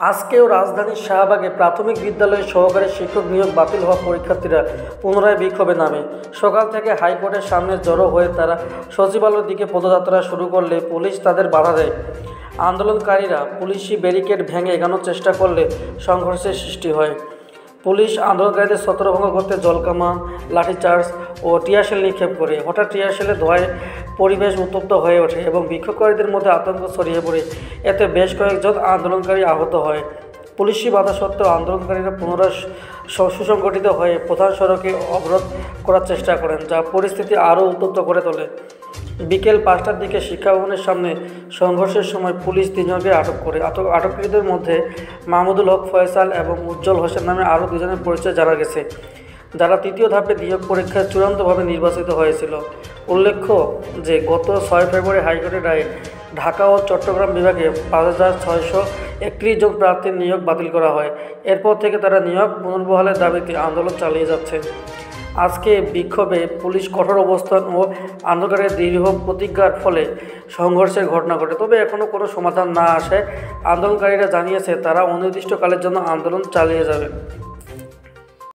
আজকেও রাজধানীর শাহবাগে প্রাথমিক বিদ্যালয়ে সহকারী শিক্ষক নিয়োগ বাতিল হওয়া পরীক্ষার্থীরা পুনরায় বিক্ষোভে নামে। সকাল থেকে হাইকোর্টের সামনে জড়ো হয়ে তারা সচিবালয়ের দিকে পদযাত্রা শুরু করলে পুলিশ তাদের বাধা দেয়। আন্দোলনকারীরা পুলিশি ব্যারিকেড ভেঙে এগোনোর চেষ্টা করলে সংঘর্ষের সৃষ্টি হয়। পুলিশ আন্দোলনকারীদের ছত্রভঙ্গ করতে জলকামান, লাঠিচার্জ ও টিয়ারশেল নিক্ষেপ করে। হঠাৎ টিয়ারশেলের ধোঁয়ায় পরিবেশ উত্তপ্ত হয়ে ওঠে এবং বিক্ষোভকারীদের মধ্যে আতঙ্ক ছড়িয়ে পড়ে। এতে বেশ কয়েকজন আন্দোলনকারী আহত হয়। পুলিশি বাধা সত্ত্বেও আন্দোলনকারীরা পুনরায় সুসংগঠিত হয়ে প্রধান সড়কে অবরোধ করার চেষ্টা করেন, যা পরিস্থিতি আরও উত্তপ্ত করে তোলে। বিকেল 5টার দিকে শিক্ষা ভবনের সামনে সংঘর্ষের সময় পুলিশ 3 জনকে আটক করে। আটককৃতদের মধ্যে মাহমুদুল হক ফয়সাল এবং উজ্জ্বল হোসেন নামে আরও 2 জনের পরিচয় জানা গেছে, যারা তৃতীয় ধাপে নিয়োগ পরীক্ষায় চূড়ান্তভাবে নির্বাচিত হয়েছিল। উল্লেখ্য যে গত 6 ফেব্রুয়ারি হাইকোর্টের রায়ে ঢাকা ও চট্টগ্রাম বিভাগে 5,631 জন প্রার্থীর নিয়োগ বাতিল করা হয়। এরপর থেকে তারা নিয়োগ পুনর্বহালের দাবিতে আন্দোলন চালিয়ে যাচ্ছে। আজকে বিক্ষোভে পুলিশ কঠোর অবস্থান ও আন্দোলনকারীদের দৃঢ় প্রতিজ্ঞার ফলে সংঘর্ষের ঘটনা ঘটে। তবে এখনও কোনো সমাধান না আসায় আন্দোলনকারীরা জানিয়েছে তারা অনির্দিষ্টকালের জন্য আন্দোলন চালিয়ে যাবে।